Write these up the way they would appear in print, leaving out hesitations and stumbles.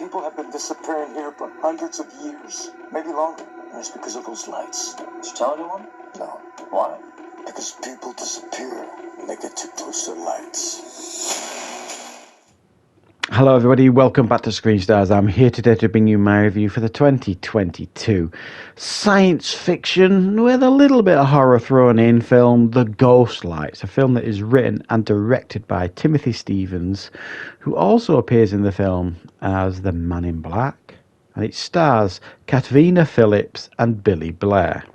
People have been disappearing here for hundreds of years, maybe longer. And it's because of those lights. Did you tell anyone? No. Why? Because people disappear when they get too close to the lights. Hello everybody, welcome back to Screenstars. I'm here today to bring you my review for the 2022 science fiction with a little bit of horror thrown in film, The Ghost Lights, a film that is written and directed by Timothy Stevens, who also appears in the film as the Man in Black, and it stars Katvina Phillips and Billy Blair.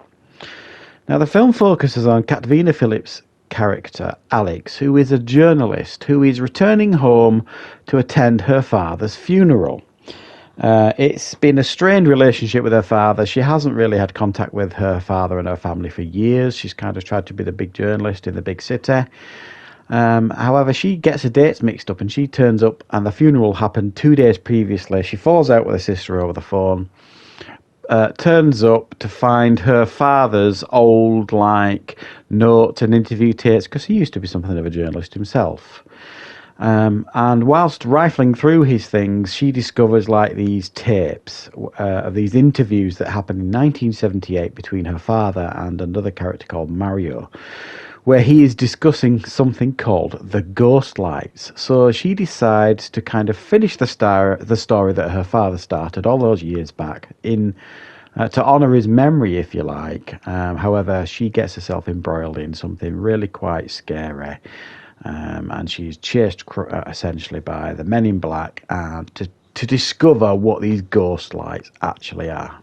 Now the film focuses on Katvina Phillips' character Alex, who is a journalist who is returning home to attend her father's funeral. It's been a strained relationship with her father. She hasn't really had contact with her father and her family for years. She's kind of tried to be the big journalist in the big city. However, she gets her dates mixed up and she turns up and the funeral happened 2 days previously. She falls out with her sister over the phone. Turns up to find her father's old notes and interview tapes, because he used to be something of a journalist himself. And whilst rifling through his things, she discovers these tapes of these interviews that happened in 1978 between her father and another character called Mario, where he is discussing something called the Ghost Lights. So she decides to kind of finish the story that her father started all those years back to honour his memory, if you like. However, she gets herself embroiled in something really quite scary, and she's chased essentially by the Men in Black to discover what these ghost lights actually are.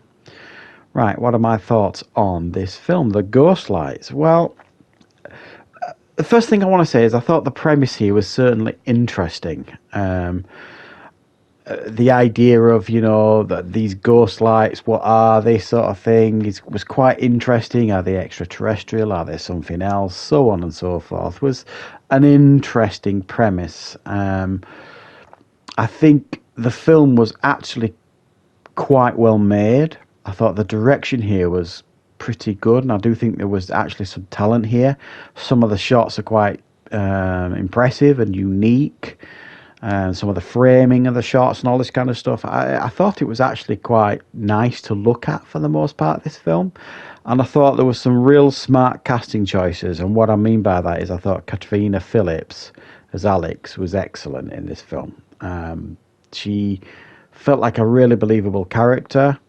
Right, what are my thoughts on this film, The Ghost Lights? Well, the first thing I want to say is I thought the premise here was certainly interesting. The idea of, that these ghost lights, what are they, sort of thing, was quite interesting. Are they extraterrestrial? Are they something else? So on and so forth. Was an interesting premise. I think the film was actually quite well made. I thought the direction here was pretty good, and I do think there was actually some talent here. Some of the shots are quite impressive and unique, and some of the framing of the shots and all this kind of stuff. I thought it was actually quite nice to look at for the most part, this film, and I thought there was some real smart casting choices. And what I mean by that is I thought Katvina Phillips as Alex was excellent in this film. She felt like a really believable character.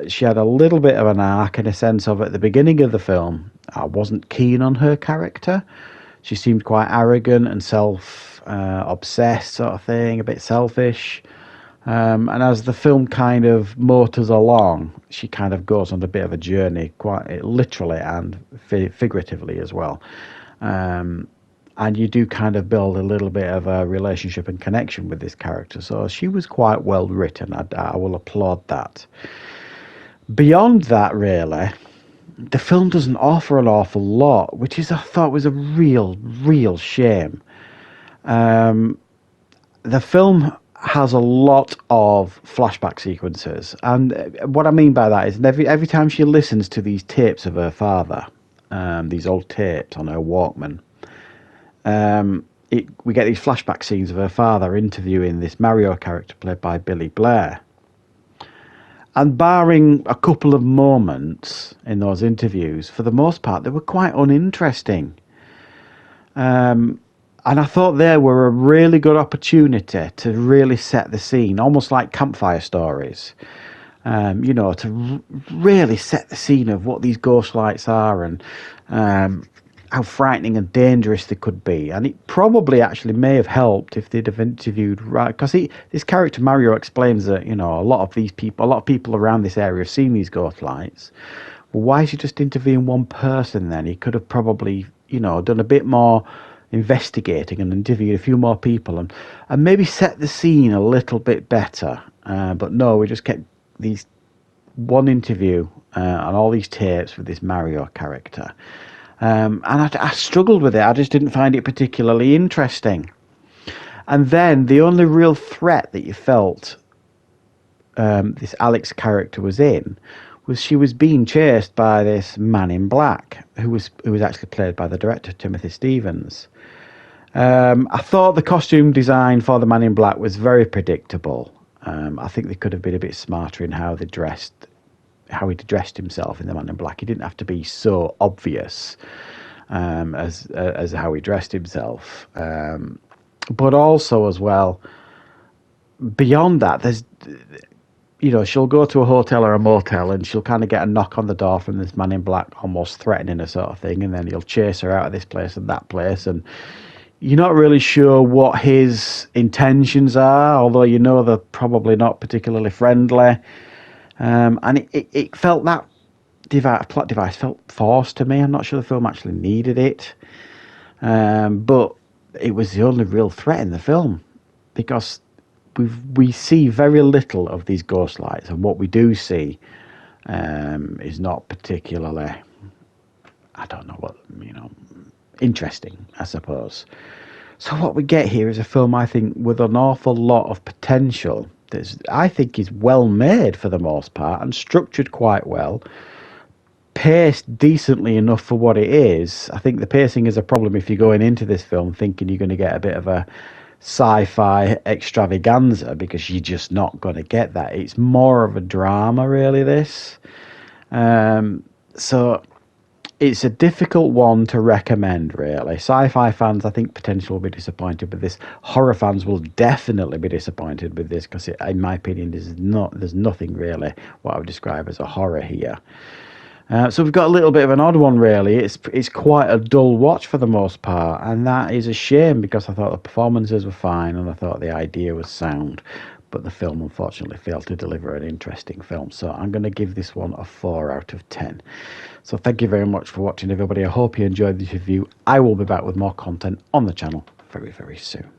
She had a little bit of an arc in a sense of at the beginning of the film. I wasn't keen on her character. She seemed quite arrogant and obsessed sort of thing, a bit selfish. And as the film kind of motors along, she kind of goes on a bit of a journey, quite literally and figuratively as well. And you do kind of build a little bit of a relationship and connection with this character. So she was quite well written. I will applaud that. Beyond that, really, the film doesn't offer an awful lot, which I thought was a real shame. The film has a lot of flashback sequences, and what I mean by that is every time she listens to these tapes of her father, these old tapes on her Walkman, we get these flashback scenes of her father interviewing this Mario character played by Billy Blair. And barring a couple of moments in those interviews, for the most part, they were quite uninteresting. And I thought they were a really good opportunity to really set the scene, almost like campfire stories. To really set the scene of what these ghost lights are and how frightening and dangerous they could be. And it probably actually may have helped if they'd have interviewed, right, because this character Mario explains that, a lot of people around this area have seen these ghost lights. Well, why is he just interviewing one person then? He could have probably, done a bit more investigating and interviewed a few more people and maybe set the scene a little bit better. But no, we just kept these one interview and all these tapes with this Mario character. And I struggled with it. I just didn't find it particularly interesting. And then the only real threat that you felt this Alex character was in was she was being chased by this Man in Black, who was actually played by the director Timothy Stevens. I thought the costume design for the Man in Black was very predictable. I think they could have been a bit smarter in how he dressed himself in the Man in Black. He didn't have to be so obvious as how he dressed himself. But also as well, beyond that, there's, she'll go to a hotel or a motel and she'll kind of get a knock on the door from this Man in Black, almost threatening her sort of thing, and then he'll chase her out of this place and that place, and you're not really sure what his intentions are, although they're probably not particularly friendly. And it felt that plot device felt forced to me. I'm not sure the film actually needed it. But it was the only real threat in the film, because we see very little of these ghost lights, and what we do see is not particularly, I don't know what, interesting, I suppose. So what we get here is a film, I think, with an awful lot of potential. That I think is well made for the most part and structured quite well, paced decently enough for what it is. I think the pacing is a problem if you're going into this film thinking you're going to get a bit of a sci-fi extravaganza, because you're just not going to get that. It's more of a drama, really, this. So it's a difficult one to recommend, really. Sci-fi fans, I think, potentially will be disappointed with this. Horror fans will definitely be disappointed with this, because, in my opinion, there's nothing really what I would describe as a horror here. So we've got a little bit of an odd one, really. It's quite a dull watch for the most part, and that is a shame, because I thought the performances were fine and I thought the idea was sound, but the film unfortunately failed to deliver an interesting film. So I'm going to give this one a 4 out of 10. So thank you very much for watching, everybody. I hope you enjoyed this review. I will be back with more content on the channel very, very soon.